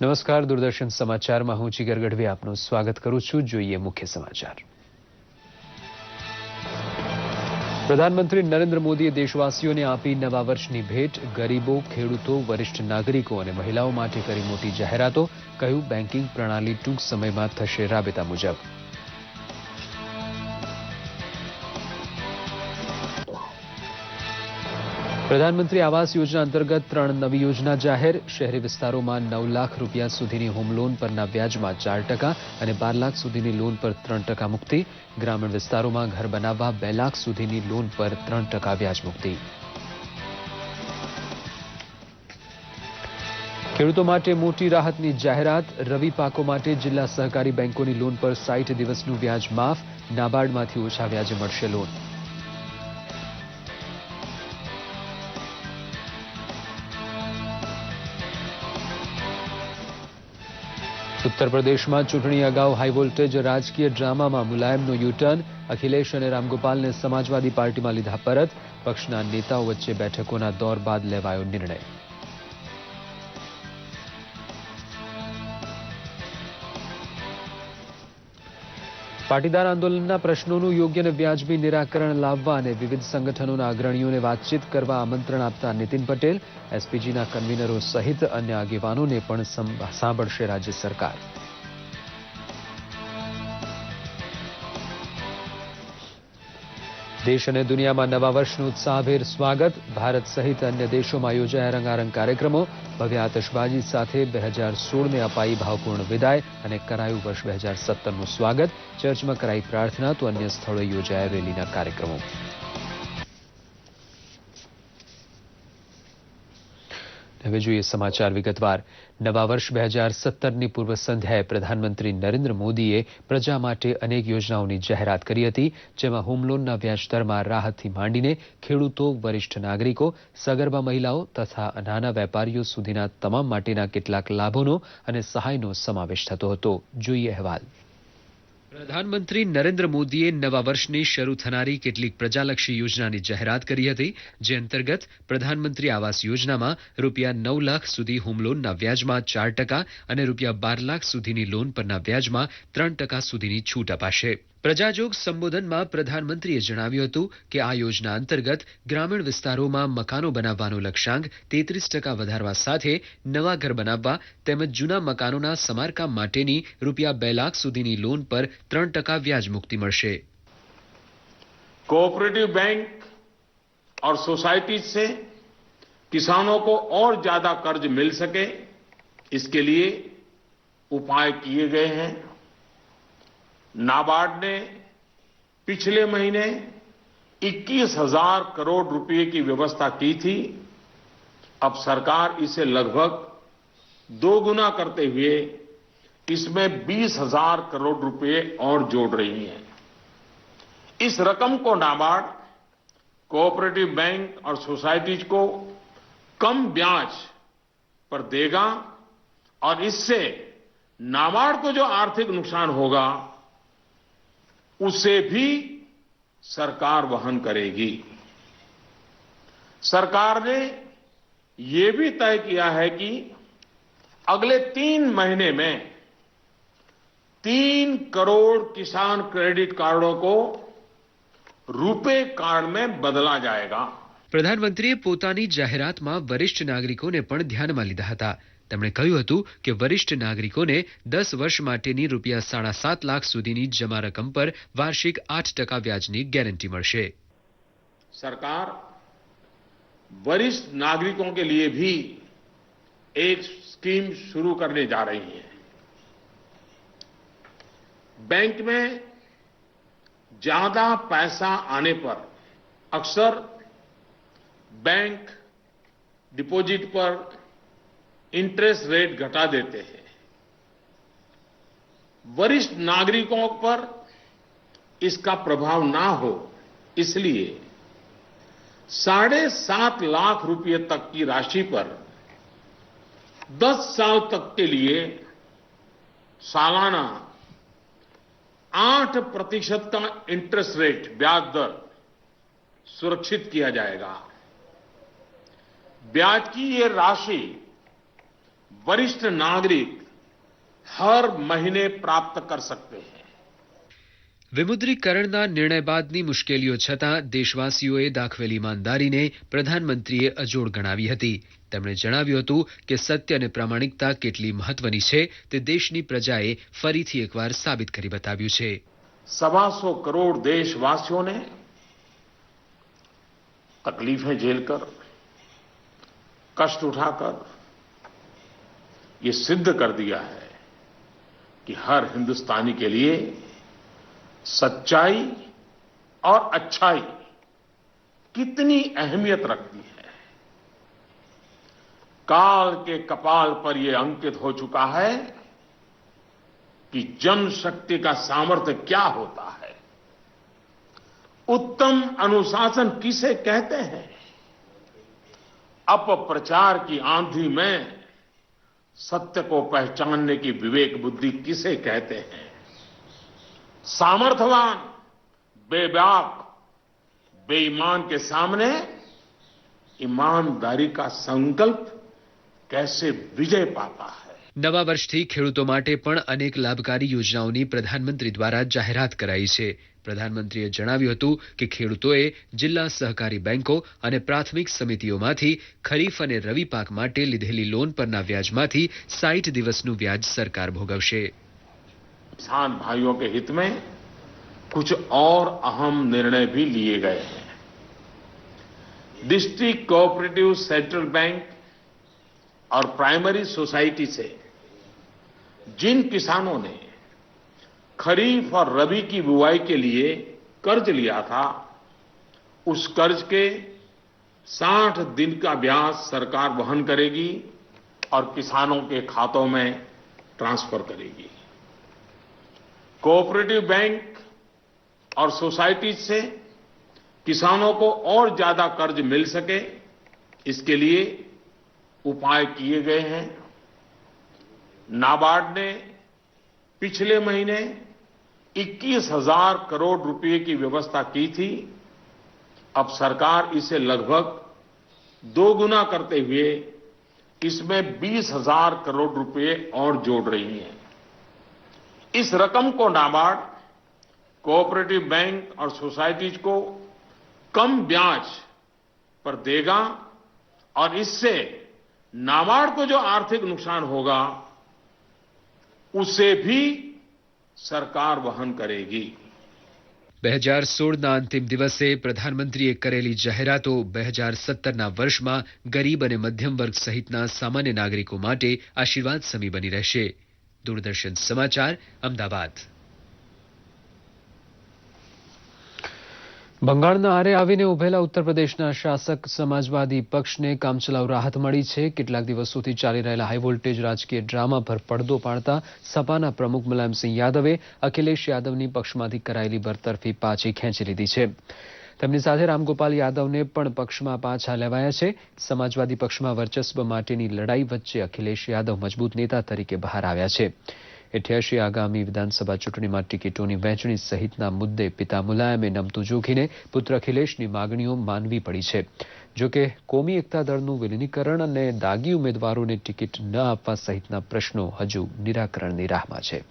નમસ્કાર, દૂરદર્શન સમાચારમાં હું જીગર ગઢવી આપનું સ્વાગત કરું છું. જોઈએ મુખ્ય સમાચાર. પ્રધાનમંત્રી નરેન્દ્ર મોદીએ દેશવાસીઓને આપી નવા વર્ષની ભેટ. ગરીબો, ખેડૂતો, વરિષ્ઠ નાગરિકો અને મહિલાઓ માટે કરી મોટી જાહેરાતો. કહ્યું, બેન્કિંગ પ્રણાલી ટૂંક સમયમાં થશે રાબેતા મુજબ. પ્રધાનમંત્રી આવાસ યોજના અંતર્ગત 3 નવી યોજના જાહેર. શહેરી વિસ્તારોમાં 9 લાખ રૂપિયા સુધીની હોમ લોન પરના વ્યાજમાં 4% અને 12 લાખ સુધીની લોન પર 3% મુક્તિ. ગ્રામીણ વિસ્તારોમાં ઘર બનાવવા 2 લાખ સુધીની લોન પર 3% વ્યાજ મુક્તિ. ખેડૂતો માટે મોટી રાહતની જાહેરાત. રવિ પાકો માટે જિલ્લા સહકારી બેંકોની લોન પર 60 દિવસનું વ્યાજ માફ. નાબાર્ડમાંથી ઓછા વ્યાજે મળશે લોન. ઉત્તર પ્રદેશમાં ચૂંટણી અગાઉ હાઈવોલ્ટેજ રાજકીય ડ્રામામાં મુલાયમનો યુટર્ન. અખિલેશ અને રામગોપાલને સમાજવાદી પાર્ટીમાં લીધા પરત. પક્ષના નેતાઓ વચ્ચે બેઠકોના દોર બાદ લેવાયો નિર્ણય. પાટીદાર આંદોલનના પ્રશ્નોનું યોગ્ય અને વ્યાજબી નિરાકરણ લાવવા અને વિવિધ સંગઠનોના અગ્રણીઓને વાતચીત કરવા આમંત્રણ આપતા નીતિન પટેલ. એસપીજીના કન્વીનરો સહિત અન્ય આગેવાનોને પણ સાંભળશે રાજ્ય સરકાર. દેશ અને દુનિયામાં નવા વર્ષનું ઉત્સાહભેર સ્વાગત. ભારત સહિત અન્ય દેશોમાં યોજાયા રંગારંગ કાર્યક્રમો. ભવ્ય આતશબાજી સાથે 2016ને અપાઈ ભાવપૂર્ણ વિદાય અને કરાયું વર્ષ 2017નું સ્વાગત. ચર્ચમાં કરાઈ પ્રાર્થના તો અન્ય સ્થળોએ યોજાયા રેલીના કાર્યક્રમો. હવે જોઈએ સમાચાર વિગતવાર. નવા વર્ષ 2017ની પૂર્વ સંધ્યાએ પ્રધાનમંત્રી નરેન્દ્ર મોદીએ પ્રજા માટે અનેક યોજનાઓની જાહેરાત કરી હતી, જેમાં હોમ લોનના વ્યાજદરમાં રાહતથી માંડીને ખેડૂતો, વરિષ્ઠ નાગરિકો, સગર્ભા મહિલાઓ તથા નાના વેપારીઓ સુધીના તમામ માટેના કેટલાક લાભોનો અને સહાયનો સમાવેશ થતો હતો. જોઈએ અહેવાલ. પ્રધાનમંત્રી નરેન્દ્ર મોદીએ નવા વર્ષની શરૂ થનારી કેટલીક પ્રજાલક્ષી યોજનાની જાહેરાત કરી હતી, જે અંતર્ગત પ્રધાનમંત્રી આવાસ યોજનામાં રૂપિયા 9 લાખ સુધી હોમ લોનના વ્યાજમાં 4% અને રૂપિયા 12 લાખ સુધીની લોન પરના વ્યાજમાં 3% સુધીની છૂટ અપાશે. પ્રજાજોગ સંબોધનમાં પ્રધાનમંત્રીએ જણાવ્યું હતું કે આ યોજના અંતર્ગત ગ્રામીણ વિસ્તારોમાં મકાનો બનાવવાનો લક્ષ્યાંક 33% વધારવા સાથે નવા ઘર બનાવવા તેમજ જૂના મકાનોના સમારકામ માટેની રૂપિયા 2 લાખ સુધીની લોન પર 3% વ્યાજ મુક્તિ મળશે. कोऑपरेटिव बैंक और सोसाइटी से किसानों को और ज्यादा कर्ज मिल सके, इसके लिए उपाय किए गए हैं. नाबार्ड ने पिछले महीने 21,000 करोड़ रुपए की व्यवस्था की थी. अब सरकार इसे लगभग 2 गुना करते हुए इसमें 20,000 करोड़ रुपए और जोड़ रही है. इस रकम को नाबार्ड कोऑपरेटिव बैंक और सोसाइटीज को कम ब्याज पर देगा और इससे नाबार्ड को जो आर्थिक नुकसान होगा उसे भी सरकार वहन करेगी. सरकार ने यह भी तय किया है कि अगले 3 महीने में 3 करोड़ किसान क्रेडिट कार्डों को રૂપે કાર્ડ में બદલા જાયેગા. પ્રધાનમંત્રીએ પોતાની જાહેરાતમાં વરિષ્ઠ નાગરિકોને પણ ધ્યાનમાં લીધા હતા. તેમણે કહ્યું હતું કે વરિષ્ઠ નાગરિકોને 10 વર્ષ માટેની રૂપિયા 7.5 લાખ સુધીની જમા રકમ પર વાર્ષિક 8% વ્યાજની ગેરંટી મળશે. सरकार वरिष्ठ नागरिकों के लिए भी एक स्कीम शुरू करने जा रही है. बैंक में ज्यादा पैसा आने पर अक्सर बैंक डिपॉजिट पर इंटरेस्ट रेट घटा देते हैं. वरिष्ठ नागरिकों पर इसका प्रभाव ना हो, इसलिए 7.5 लाख रुपए तक की राशि पर 10 साल तक के लिए सालाना 8% का इंटरेस्ट रेट ब्याज दर सुरक्षित किया जाएगा. ब्याज की ये राशि वरिष्ठ नागरिक हर महीने प्राप्त कर सकते हैं। વિમુદ્રીકરણના નિર્ણય બાદની મુશ્કેલીઓ છતાં દેશવાસીઓએ દાખવેલી ઈમાનદારીને પ્રધાનમંત્રીએ અજોડ ગણાવી હતી. તેમણે જણાવ્યું હતું કે સત્ય અને પ્રામાણિકતા કેટલી મહત્વની છે તે દેશની પ્રજાએ ફરીથી એકવાર સાબિત કરી બતાવ્યું છે. 125 करोड़ देशवासियों ने तकलीफें झेलकर, कष्ट उठाकर ये सिद्ध कर दिया है कि हर हिंदुस्तानी के लिए सच्चाई और अच्छाई कितनी अहमियत रखती है. काल के कपाल पर यह अंकित हो चुका है कि जनशक्ति का सामर्थ्य क्या होता है, उत्तम अनुशासन किसे कहते हैं, अपप्रचार की आंधी में सत्य को पहचानने की विवेक बुद्धि किसे कहते हैं, सामर्थ्यवान बेबाक बेईमान के सामने ईमानदारी का संकल्प कैसे विजय पाता है. નવા વર્ષથી ખેડૂતો માટે પણ અનેક લાભકારી યોજનાઓની પ્રધાનમંત્રી દ્વારા જાહેરાત કરાઈ છે. પ્રધાનમંત્રીએ જણાવ્યું હતું કે ખેડૂતોએ જિલ્લા સહકારી બેંકો અને પ્રાથમિક સમિતિઓમાંથી ખરીફ અને રવિ પાક માટે લીધેલી લોન પરના વ્યાજમાંથી 60 દિવસનું વ્યાજ સરકાર ભોગવશે. किसान भाइयों के हित में कुछ और अहम निर्णय भी लिए गए हैं. डिस्ट्रिक्ट कोऑपरेटिव सेंट्रल बैंक और प्राइमरी सोसाइटी से जिन किसानों ने खरीफ और रबी की बुआई के लिए कर्ज लिया था, उस कर्ज के 60 दिन का ब्याज सरकार वहन करेगी और किसानों के खातों में ट्रांसफर करेगी. कोऑपरेटिव बैंक और सोसाइटी से किसानों को और ज्यादा कर्ज मिल सके, इसके लिए उपाय किए गए हैं. नाबार्ड ने पिछले महीने 21,000 करोड़ रुपए की व्यवस्था की थी. अब सरकार इसे लगभग 2 गुना करते हुए इसमें 20,000 करोड़ रुपए और जोड़ रही है. इस रकम को नाबार्ड कोऑपरेटिव बैंक और सोसाइटीज को कम ब्याज पर देगा और इससे नाबार्ड को जो आर्थिक नुकसान होगा उसे भी सरकार वहन करेगी. 2016ના અંતિમ દિવસે પ્રધાનમંત્રીએ કરેલી જાહેરાતો 2017ના વર્ષમાં ગરીબ અને મધ્યમ વર્ગ સહિતના સામાન્ય નાગરિકો માટે આશીર્વાદ સમી બની રહેશે. દૂરદર્શન સમાચાર, અમદાવાદ. બંગાળના આરે આવીને ઉભેલા ઉત્તર પ્રદેશના શાસક સમાજવાદી પક્ષને કામચલાઉ રાહત મળી છે. કેટલાક દિવસોથી ચાલી રહેલા હાઈ વોલ્ટેજ રાજકીય ડ્રામા પર પડદો પાડતા સપાના પ્રમુખ મુલાયમસિંહ યાદવે અખિલેશ યાદવની પક્ષમાંથી કરાયેલી બરતરફી પાછી ખેંચી લીધી છે. તેમની સાથે રામગોપાલ યાદવને પણ પક્ષમાં પાછા લેવાયા છે. સમાજવાદી પક્ષમાં વર્ચસ્વ માટેની લડાઈ વચ્ચે અખિલેશ યાદવ મજબૂત નેતા તરીકે બહાર આવ્યા છે. 88 આગામી વિધાનસભા ચૂંટણીમાં ટિકિટોની વહેંચણી સહિતના મુદ્દે પિતા મુલાયમે નમતું જોખીને પુત્ર અખિલેશની માગણીઓ માનવી પડી છે. જોકે કોમી એકતા દળનું વિલીનીકરણ અને દાગી ઉમેદવારોને ટિકિટ ન આપવા સહિતના પ્રશ્નો હજુ નિરાકરણની રાહમાં છે.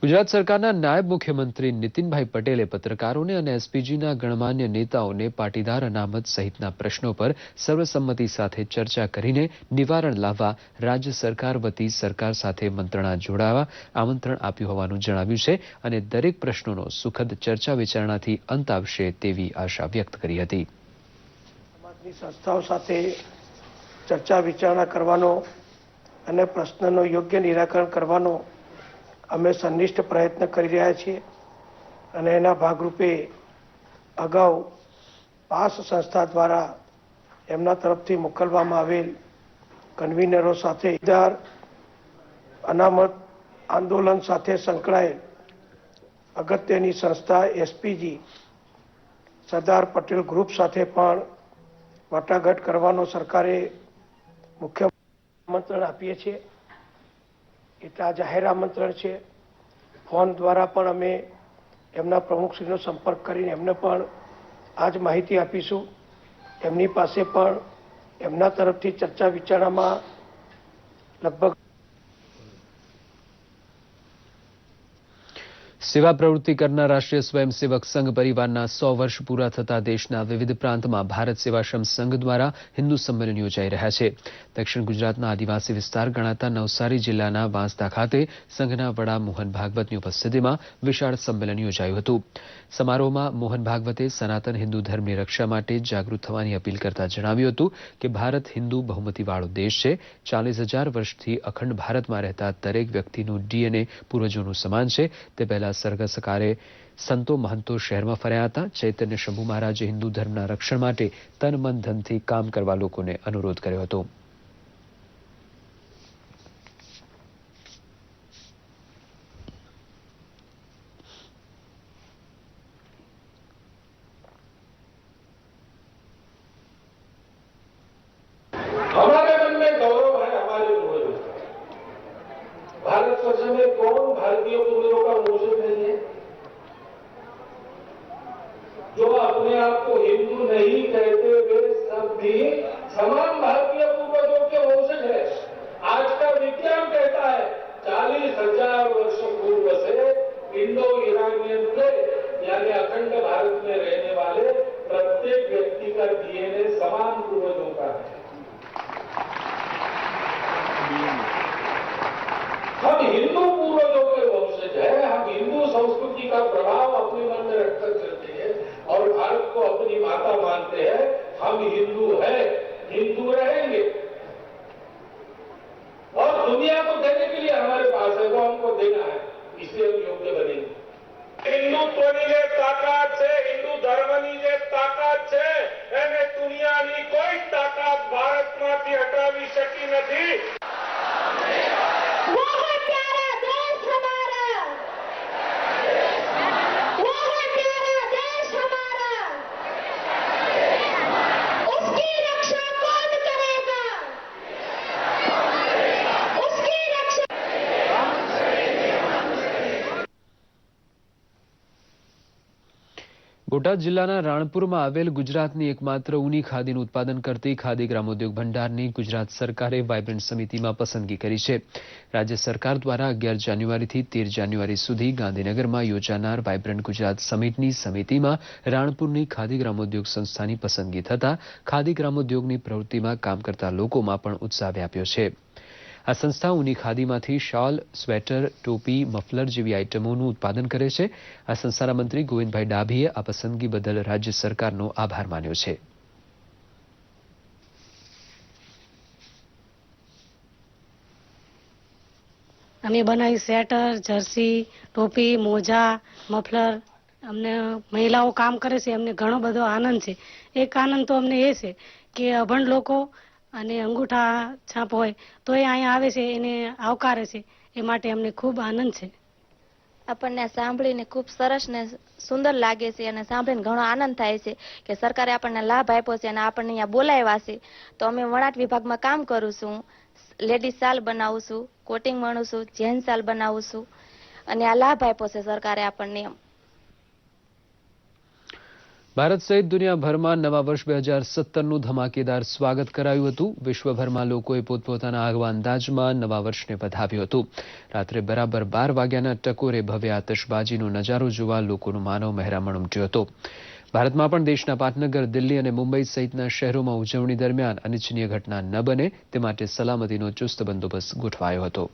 ગુજરાત સરકારના નાયબ મુખ્યમંત્રી નીતિનભાઈ પટેલે પત્રકારોને અને એસપીજીના ગણમાન્ય નેતાઓને પાટીદાર અનામત સહિતના પ્રશ્નો પર સર્વસંમતિ સાથે ચર્ચા કરીને નિવારણ લાવવા રાજ્ય સરકાર વતી સરકાર સાથે મંત્રણા જોડાવા આમંત્રણ આપ્યું હોવાનું જણાવ્યું છે અને દરેક પ્રશ્નોનો સુખદ ચર્ચા વિચારણાથી અંત આવશે તેવી આશા વ્યક્ત કરી હતી. સમાજની સંસ્થાઓ સાથે ચર્ચા વિચારણા કરવાનો અને પ્રશ્નનો યોગ્ય નિરાકરણ કરવાનો અમે સંનિષ્ઠ પ્રયત્ન કરી રહ્યા છીએ અને એના ભાગરૂપે અગાઉ પાસ સંસ્થા દ્વારા એમના તરફથી મોકલવામાં આવેલ કન્વીનરો સાથે અનામત આંદોલન સાથે સંકળાયેલ અગત્યની સંસ્થા એસપીજી સરદાર પટેલ ગ્રુપ સાથે પણ વાટાઘાટ કરવાનો સરકારે મુખ્ય આમંત્રણ આપીએ છીએ. એટલે આ જાહેર આમંત્રણ છે. ફોન દ્વારા પણ અમે એમના પ્રમુખશ્રીનો સંપર્ક કરીને એમને પણ આ જ માહિતી આપીશું. એમની પાસે પણ એમના તરફથી ચર્ચા વિચારણામાં લગભગ સેવા પ્રવૃત્તિ કરનાર રાષ્ટ્રીય સ્વયંસેવક સંઘ પરિવારના 100 વર્ષ પૂરા થતા દેશના વિવિધ પ્રાંતમાં ભારત સેવાશ્રમ સંઘ દ્વારા હિન્દુ સંમેલન યોજાઈ રહ્યા છે. દક્ષિણ ગુજરાતના આદિવાસી વિસ્તાર ગણાતા નવસારી જિલ્લાના વાંસદા ખાતે સંઘના વડા મોહન ભાગવતની ઉપસ્થિતિમાં વિશાળ સંમેલન યોજાયું હતું. સમારોહમાં મોહન ભાગવતે સનાતન હિન્દુ ધર્મની રક્ષા માટે જાગૃત થવાની અપીલ કરતા જણાવ્યું હતું કે ભારત હિન્દુ બહુમતીવાળો દેશ છે. 40,000 વર્ષથી અખંડ ભારતમાં રહેતા દરેક વ્યક્તિનું ડીએનએ પૂર્વજોનું સમાન છે. તે પહેલા સરગસકારે સંતો મહંતો શહેરમાં ફર્યા હતા. ચૈતન્ય શંભુ મહારાજે હિન્દુ ધર્મના રક્ષણ માટે તન મન ધનથી કામ કરવા લોકોને અનુરોધ કર્યો હતો. हमारे मन में गौरव है हमारे पूर्वजों का। भारत वर्ष में कौन भारतीय पूर्वजों का वंशज नहीं है? जो अपने आप को हिंदू नहीं कहते वे सब भी समान भारतीय पूर्वजों के वंशज है. आज का विज्ञान कहता है 40,000 वर्ष पूर्व से इंडो ईरानियन प्लेग यानी अखंड भारत में रहने वाले प्रत्येक व्यक्ति का डीएनए समान पूर्वजों का है. हम हिंदू पूर्वजों के वंशज हैं. हम हिंदू संस्कृति का प्रभाव अपने मन में रखकर चलते हैं और भारत को अपनी माता मानते हैं. हम हिंदू हैं, हिंदू रहेंगे और दुनिया को देने के लिए हमारे पास है, वो हमको देना है. इसलिए हम योग्य बनेंगे. હિન્દુત્વની જે તાકાત છે, હિન્દુ ધર્મની જે તાકાત છે, એને દુનિયાની કોઈ તાકાત ભારતમાંથી હટાવી શકી નથી. બોટાદ જિલ્લાના રાણપુરમાં આવેલ ગુજરાતની એકમાત્ર ઊની ખાદીનું ઉત્પાદન કરતી ખાદી ગ્રામોદ્યોગ ભંડારની ગુજરાત સરકારે વાયબ્રન્ટ સમિતિમાં પસંદગી કરી છે. રાજ્ય સરકાર દ્વારા 11 જાન્યુઆરીથી 13 જાન્યુઆરી સુધી ગાંધીનગરમાં યોજાનાર વાયબ્રન્ટ ગુજરાત સમિટની સમિતિમાં રાણપુરની ખાદી ગ્રામોદ્યોગ સંસ્થાની પસંદગી થતાં ખાદી ગ્રામોદ્યોગની પ્રવૃત્તિમાં કામ કરતા લોકોમાં પણ ઉત્સાહ વ્યાપ્યો છે. આ સંસ્થા ઊની ખાદીમાંથી શોલ, સ્વેટર, ટોપી, મફલર જેવી આઇટમોનું ઉત્પાદન કરે છે. આ સંસ્થાના મંત્રી ગોવિંદભાઈ ડાભીએ આ પસંદગી બદલ રાજ્ય સરકારનો આભાર માન્યો છે. અમે બનાવી સ્વેટર, જર્સી, ટોપી, મોજા, મફલર. અમને મહિલાઓ કામ કરે છે, અમને ઘણો બધો આનંદ છે. એક આનંદ તો અમને એ છે કે અભણ લોકો અને અંગૂઠા છાપ હોય તો એ અહીંયા આવે છે, એને આવકારે છે. એ માટે અમને ખૂબ આનંદ છે. આપણને સાંભળીને ખૂબ સરસ ને સુંદર લાગે છે અને સાંભળીને ઘણો આનંદ થાય છે કે સરકારે આપણને લાભ આપ્યો છે અને આપણને અહીંયા બોલાવ્યા છે. તો અમે વણાટ વિભાગમાં કામ કરું છું. લેડીઝ શાલ બનાવું છું, કોટિંગ વણું છું, જેન્ટ્સ શાલ બનાવું છું અને આ લાભ આપ્યો છે સરકારે આપણને. ભારત સહિત દુનિયાભરમાં નવા વર્ષ 2017નું ધમાકેદાર સ્વાગત કરાયું હતું. વિશ્વભરમાં લોકોએ પોતપોતાના આગવા અંદાજમાં નવા વર્ષને વધાવ્યું હતું. રાત્રે બરાબર 12 વાગ્યાના ટકોરે ભવ્ય આતશબાજીનો નજારો જોવા લોકોનો માનવ મહેરામણ ઉમટ્યો હતો. ભારતમાં પણ દેશના પાટનગર, દિલ્હી અને મુંબઈ સહિતના શહેરોમાં ઉજવણી દરમિયાન અનિચ્છનીય ઘટના ન બને તે માટે સલામતીનો ચુસ્ત બંદોબસ્ત ગોઠવાયો હતો.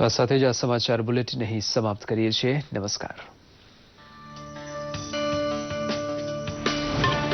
તો આ સાથે જ આ સમાચાર બુલેટિન અહીં સમાપ્ત કરીએ છીએ. નમસ્કાર.